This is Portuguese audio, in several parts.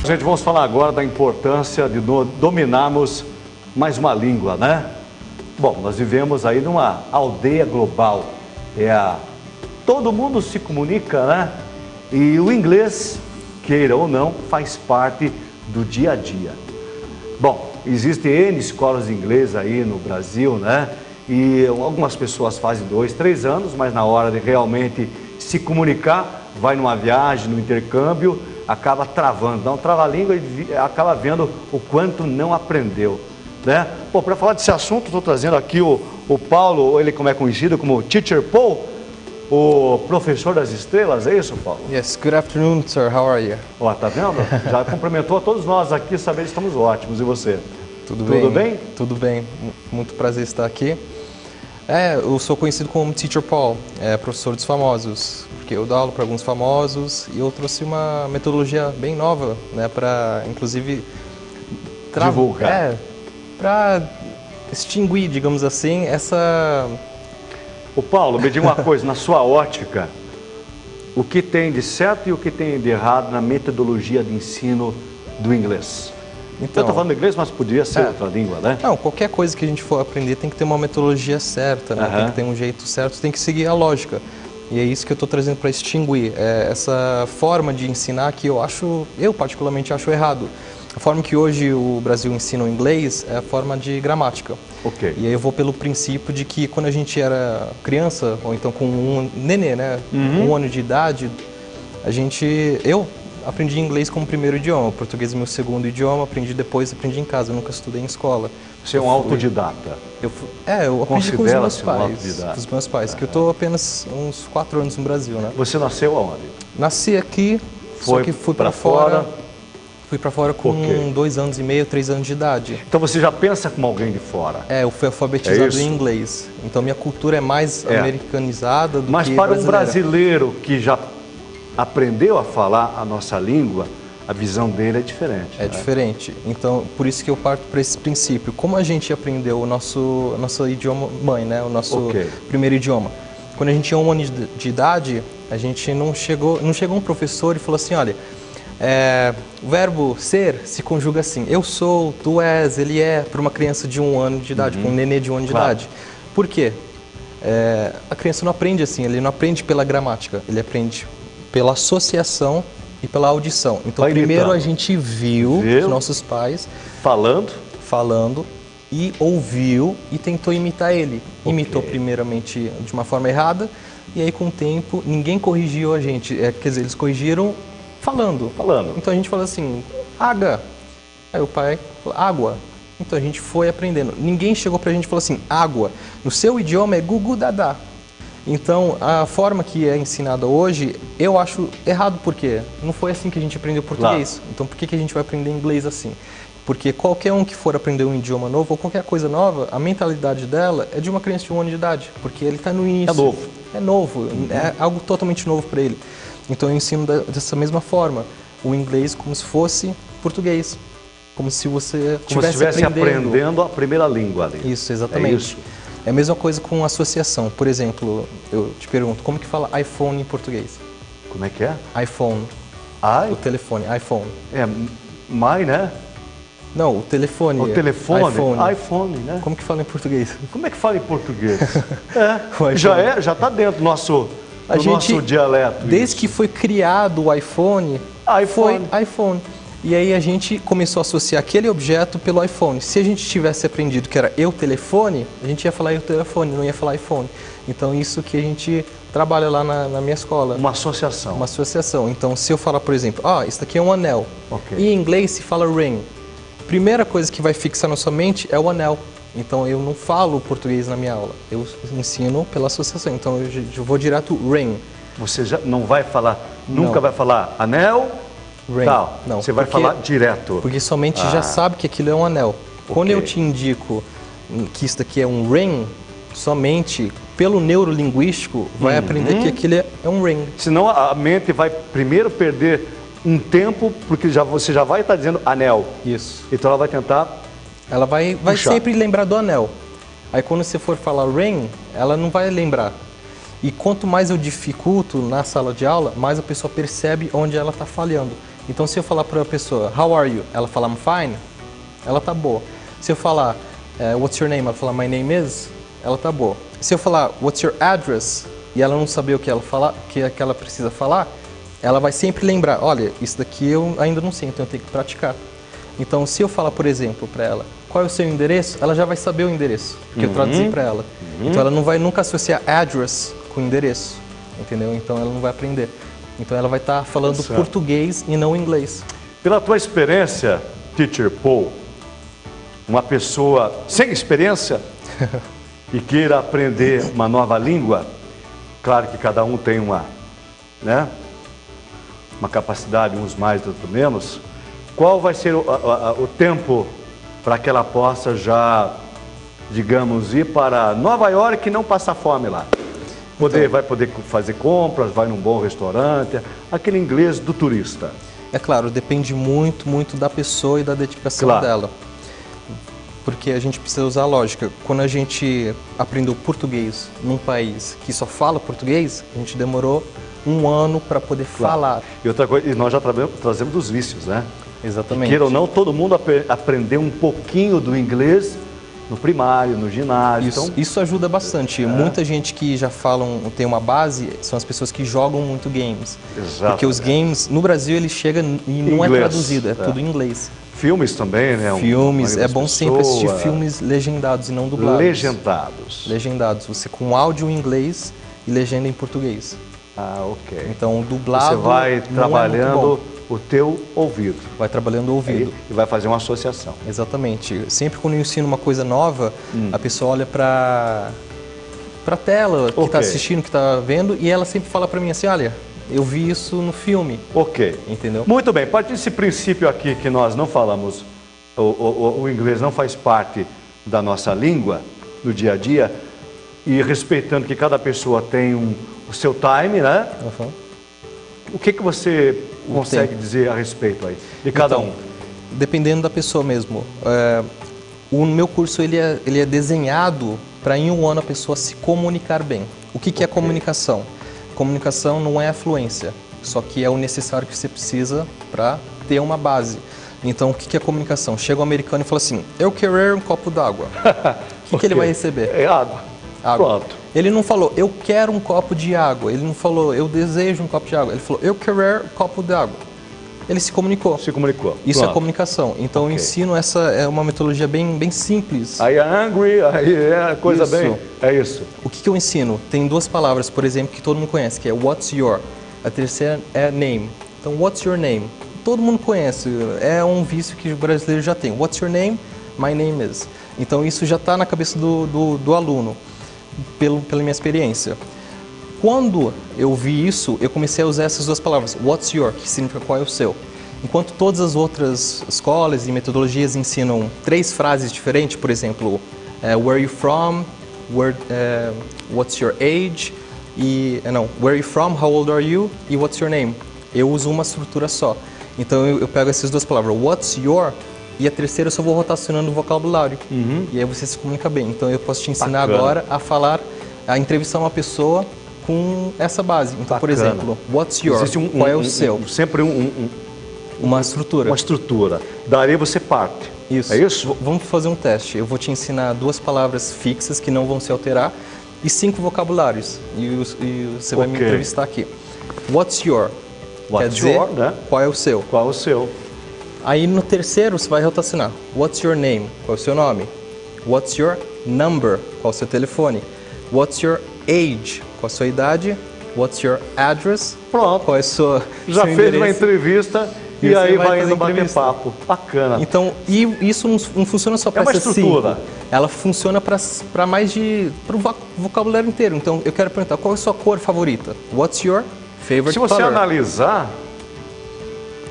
Gente, vamos falar agora da importância de dominarmos mais uma língua, né? Bom, nós vivemos aí numa aldeia global. Todo mundo se comunica, né? E o inglês, queira ou não, faz parte do dia a dia. Bom, existem N escolas de inglês aí no Brasil, né? E algumas pessoas fazem 2, 3 anos, mas na hora de realmente se comunicar, vai numa viagem, no intercâmbio, acaba travando. Dá um trava-língua e acaba vendo o quanto não aprendeu, né? Bom, para falar desse assunto, estou trazendo aqui o Paulo, ele como é conhecido como Teacher Paul, o professor das estrelas, é isso, Paulo? Yes, good afternoon, sir. How are you? Ó, tá vendo? Já cumprimentou a todos nós aqui, saber que estamos ótimos. E você? Tudo bem? Tudo bem. Muito prazer estar aqui. Eu sou conhecido como Teacher Paul, professor dos famosos, porque eu dou aula para alguns famosos e eu trouxe uma metodologia bem nova, né, para, inclusive, divulgar. Para extinguir, digamos assim, essa... Ô Paulo, me diga uma coisa, na sua ótica, o que tem de certo e o que tem de errado na metodologia de ensino do inglês? Então, eu estou falando inglês, mas poderia ser outra língua, né? Não, qualquer coisa que a gente for aprender tem que ter uma metodologia certa, né? Tem que ter um jeito certo, tem que seguir a lógica. E é isso que eu estou trazendo para extinguir, essa forma de ensinar que eu particularmente acho errado. A forma que hoje o Brasil ensina o inglês é a forma de gramática. Ok. E aí eu vou pelo princípio de que quando a gente era criança, ou então com um nenê, né? 1 ano de idade, eu aprendi inglês como primeiro idioma, o português é meu segundo idioma, aprendi em casa, eu nunca estudei em escola. Você é um autodidata? Eu aprendi com os meus pais. Que eu estou apenas uns 4 anos no Brasil, né? Você nasceu aonde? Nasci aqui, só que fui para fora. Fui para fora com 2 anos e meio, 3 anos de idade. Então você já pensa como alguém de fora? Eu fui alfabetizado em inglês. Então minha cultura é mais americanizada do que brasileira. Mas para um brasileiro que já aprendeu a falar a nossa língua, a visão dele é diferente. É diferente. Então, por isso que eu parto para esse princípio. Como a gente aprendeu o nosso idioma mãe, né? O nosso primeiro idioma. Quando a gente tinha 1 ano de idade, a gente não chegou um professor e falou assim, olha, o verbo ser se conjuga assim, eu sou, tu és, ele é, para uma criança de 1 ano de idade, para um nenê de 1 ano de idade. Por quê? A criança não aprende assim, ele não aprende pela gramática, ele aprende pela associação e pela audição. Então, primeiro a gente viu os nossos pais falando e ouviu e tentou imitar ele. Imitou primeiramente de uma forma errada e aí com o tempo ninguém corrigiu a gente, quer dizer, eles corrigiram falando. Então a gente fala assim, água. Aí o pai falou, água. Então a gente foi aprendendo. Ninguém chegou pra gente e falou assim, água. No seu idioma é gugu dadá. Então a forma que é ensinada hoje, eu acho errado, porque não foi assim que a gente aprendeu português. Então por que a gente vai aprender inglês assim? Porque qualquer um que for aprender um idioma novo ou qualquer coisa nova, a mentalidade dela é de uma criança de 1 ano de idade, porque ele está no início. É novo, é algo totalmente novo para ele. Então eu ensino dessa mesma forma, o inglês como se fosse português, como se você estivesse aprendendo a primeira língua ali. Isso, exatamente. É isso. É a mesma coisa com associação. Por exemplo, eu te pergunto, como que fala iPhone em português? Como é que é? iPhone. O telefone, iPhone. Né? Não, o telefone. O telefone? iPhone, né? Como que fala em português? Como é que fala em português? Já está dentro do nosso dialeto. Desde que foi criado o iPhone, foi iPhone. E aí a gente começou a associar aquele objeto pelo iPhone. Se a gente tivesse aprendido que era eu telefone, a gente ia falar eu telefone, não ia falar iPhone. Então isso que a gente trabalha lá na minha escola. Uma associação. Uma associação. Então se eu falar, por exemplo, isso daqui é um anel. E em inglês se fala ring. Primeira coisa que vai fixar na sua mente é o anel. Então eu não falo português na minha aula, eu ensino pela associação. Então eu vou direto ring. Você já não vai falar, nunca vai falar anel, ring. Tal. Não, você vai falar direto. Porque somente já sabe que aquilo é um anel. Quando eu te indico que isso daqui é um ring, somente pelo neurolinguístico vai aprender que aquilo é um ring. Senão a mente vai primeiro perder um tempo, porque você já vai estar dizendo anel. Isso. Então ela vai tentar... Ela vai sempre lembrar do anel. Aí quando você for falar ring, ela não vai lembrar. E quanto mais eu dificulto na sala de aula, mais a pessoa percebe onde ela está falhando. Então, se eu falar para a pessoa, how are you? Ela fala, I'm fine, ela tá boa. Se eu falar, what's your name? Ela fala, my name is, ela tá boa. Se eu falar, what's your address? E ela não saber o que ela precisa falar, ela vai sempre lembrar, olha, isso daqui eu ainda não sei, então eu tenho que praticar. Então, se eu falar, por exemplo, para ela, qual é o seu endereço? Ela já vai saber o endereço, porque eu traduzi para ela. Então, ela não vai nunca associar address com endereço, entendeu? Então, ela não vai aprender. Então, ela vai estar falando português e não inglês. Pela tua experiência, Teacher Paul, uma pessoa sem experiência e queira aprender uma nova língua, claro que cada um tem uma capacidade, uns mais, outros menos. Qual vai ser o tempo para que ela possa já, digamos, ir para Nova York e não passar fome lá? Vai poder fazer compras, vai num bom restaurante, aquele inglês do turista. É claro, depende muito, muito da pessoa e da dedicação dela. Porque a gente precisa usar a lógica. Quando a gente aprendeu português num país que só fala português, a gente demorou um ano para poder falar. E outra coisa, e nós já trazemos dos vícios, né? Exatamente. Queira ou não, todo mundo aprendeu um pouquinho do inglês no primário, no ginásio. Isso ajuda bastante. Muita gente que já tem uma base, são as pessoas que jogam muito games. Exato. Porque os games, no Brasil, ele chega e não é traduzido, é tudo em inglês. Filmes também, né? Filmes, é bom sempre assistir filmes legendados e não dublados. Legendados. Você com áudio em inglês e legenda em português. Ah, ok. Então, dublado você vai trabalhando o teu ouvido. Vai trabalhando o ouvido. E vai fazer uma associação. Exatamente. Sempre quando eu ensino uma coisa nova, a pessoa olha para a tela que está assistindo, que está vendo, e ela sempre fala para mim assim, olha, eu vi isso no filme. Ok. Entendeu? Muito bem. A partir desse princípio aqui que nós não falamos, o inglês não faz parte da nossa língua no dia a dia, e respeitando que cada pessoa tem o seu time, né? O que você consegue dizer a respeito aí de cada um? Dependendo da pessoa mesmo. O meu curso ele é desenhado para em um ano a pessoa se comunicar bem. O que é comunicação? Comunicação não é a fluência, só que é o necessário que você precisa para ter uma base. Então, o que é comunicação? Chega um americano e fala assim, eu quero um copo d'água. O que ele vai receber? É água. Pronto. Ele não falou, eu quero um copo de água. Ele não falou, eu desejo um copo de água. Ele falou, eu quero um copo de água. Ele se comunicou. Isso é comunicação. Então, eu ensino é uma metodologia bem simples. Aí é angry, aí é coisa bem... É isso. O que eu ensino? Tem duas palavras, por exemplo, que todo mundo conhece, que é what's your. A terceira é name. Então, what's your name? Todo mundo conhece. É um vício que o brasileiro já tem. What's your name? My name is. Então, isso já está na cabeça do aluno. Pela minha experiência. Quando eu vi isso, eu comecei a usar essas duas palavras, what's your, que significa qual é o seu. Enquanto todas as outras escolas e metodologias ensinam 3 frases diferentes, por exemplo, where are you from, what's your age, where are you from, how old are you, e what's your name. Eu uso uma estrutura só. Então eu pego essas duas palavras, what's your, e a terceira eu só vou rotacionando o vocabulário. E aí você se comunica bem. Então eu posso te ensinar agora a entrevistar uma pessoa com essa base. Então, por exemplo, what's your? Qual é o seu? Sempre uma estrutura. Uma estrutura. Daí você parte. Isso. É isso? Vamos fazer um teste. Eu vou te ensinar 2 palavras fixas que não vão se alterar e 5 vocabulários. E você vai me entrevistar aqui. What's your? Quer dizer, qual é o seu? Qual é o seu? Aí no terceiro você vai rotacionar. What's your name? Qual é o seu nome? What's your number? Qual é o seu telefone? What's your age? Qual é a sua idade? What's your address? Pronto. Qual é a sua Já fez uma entrevista e aí vai indo bater papo. Bacana. Então, e isso não funciona só para essa estrutura. Ela funciona para mais para o vocabulário inteiro. Então, eu quero perguntar, qual é a sua cor favorita? What's your favorite color? Se você analisar,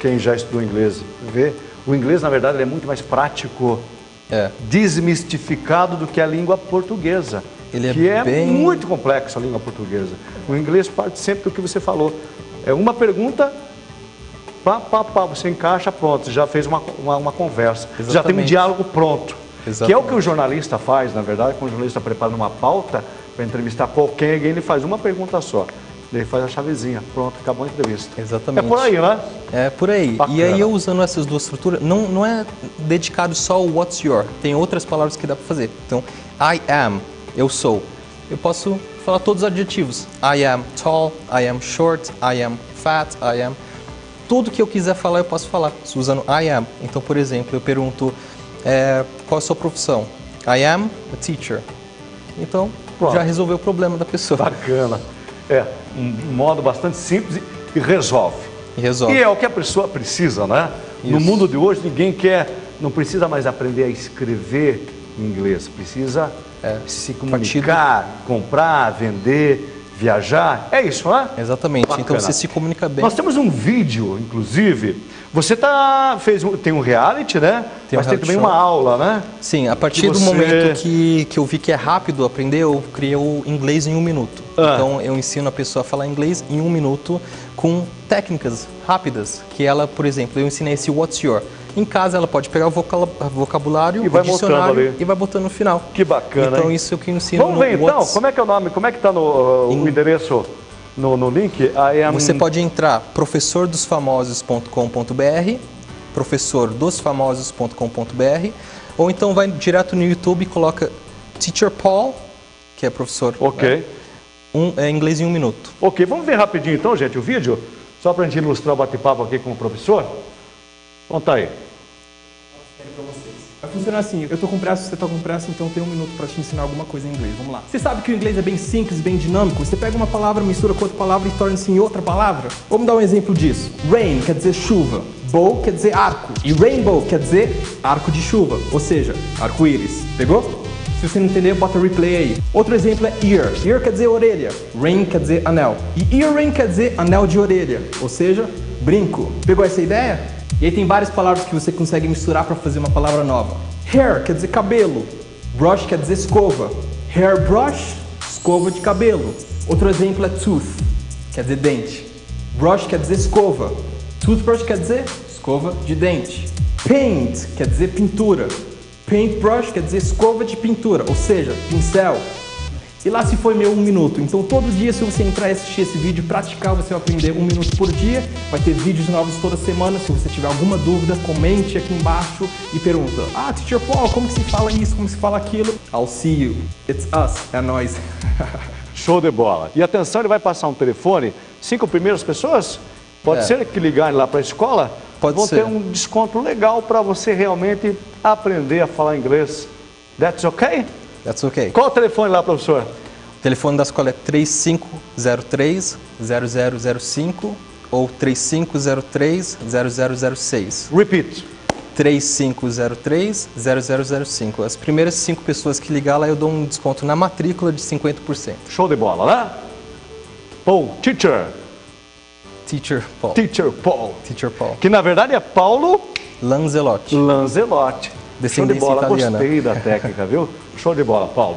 quem já estudou inglês vê, o inglês, na verdade, ele é muito mais prático, desmistificado do que a língua portuguesa. Ele é muito complexo a língua portuguesa. O inglês parte sempre do que você falou. É uma pergunta, você encaixa, pronto, já fez uma conversa. Exatamente. Já tem um diálogo pronto. Exatamente. Que é o que o jornalista faz, na verdade, quando o jornalista prepara uma pauta para entrevistar alguém, ele faz uma pergunta só. Daí faz a chavezinha. Pronto, acabou a entrevista. Exatamente. É por aí, né? É por aí. Bacana. E aí eu usando essas duas estruturas, não é dedicado só ao what's your. Tem outras palavras que dá para fazer. Então, I am, eu sou. Eu posso falar todos os adjetivos. I am tall, I am short, I am fat, I am... Tudo que eu quiser falar, eu posso falar, usando I am. Então, por exemplo, eu pergunto, qual a sua profissão? I am a teacher. Então, já resolveu o problema da pessoa. Bacana. Um modo bastante simples e resolve. E é o que a pessoa precisa, né? Isso. No mundo de hoje, não precisa mais aprender a escrever em inglês. Precisa se comunicar, comprar, vender, viajar. É isso, né? Exatamente. Bacana. Então, você se comunica bem. Nós temos um vídeo, inclusive. Você tem um reality, né? Mas tem também uma aula, né? Sim, a partir do momento que eu vi que é rápido aprender, eu criei o inglês em 1 minuto. Então, eu ensino a pessoa a falar inglês em 1 minuto com técnicas rápidas. Que ela, por exemplo, eu ensinei esse what's your. Em casa, ela pode pegar o vocabulário, o dicionário e vai botando no final. Que bacana, então, isso é o que eu ensino. Vamos ver, então? Como é que é o nome? Como é que está o endereço no link? Você pode entrar professordosfamosos.com.br, professordosfamosos.com.br, ou então vai direto no YouTube e coloca Teacher Paul, que é professor. Ok. Inglês em 1 minuto. Ok, vamos ver rapidinho então, gente, o vídeo, só para a gente ilustrar o bate-papo aqui com o professor. Conta aí. Vai funcionar assim, eu tô com pressa, você tá com pressa, então tem 1 minuto para te ensinar alguma coisa em inglês. Vamos lá. Você sabe que o inglês é bem simples, bem dinâmico? Você pega uma palavra, mistura com outra palavra e torna-se em outra palavra? Vamos dar um exemplo disso. Rain quer dizer chuva, bow quer dizer arco e rainbow quer dizer arco de chuva, ou seja, arco-íris. Pegou? Se você não entender, bota replay aí. Outro exemplo é ear. Ear quer dizer orelha, ring quer dizer anel. E earring quer dizer anel de orelha, ou seja, brinco. Pegou essa ideia? E aí tem várias palavras que você consegue misturar para fazer uma palavra nova. Hair quer dizer cabelo, brush quer dizer escova, hairbrush, escova de cabelo. Outro exemplo é tooth, quer dizer dente. Brush quer dizer escova, toothbrush quer dizer escova de dente. Paint quer dizer pintura, paintbrush quer dizer escova de pintura, ou seja, pincel. E lá se foi meu 1 minuto. Então todo dia, se você entrar e assistir esse vídeo e praticar, você vai aprender 1 minuto por dia. Vai ter vídeos novos toda semana. Se você tiver alguma dúvida, comente aqui embaixo e pergunta: Teacher Paul, como que se fala isso? Como se fala aquilo? I'll see you. It's us. É nóis. Show de bola. E atenção, ele vai passar um telefone. 5 primeiras pessoas? Pode ser que ligarem lá para a escola? Vão ter um desconto legal para você realmente aprender a falar inglês. That's okay? That's okay. Qual o telefone lá, professor? O telefone da escola é 3503-0005 ou 3503-0006. Repeat. 3503-0005. As primeiras 5 pessoas que ligar lá, eu dou um desconto na matrícula de 50%. Show de bola, né? Paul, teacher. Teacher Paul. Teacher Paul. Teacher Paul. Que na verdade é Paulo Lanzelotti. Lanzelotti. Descendência Show de bola, italiana. Gostei da técnica, viu? Show de bola, Paulo.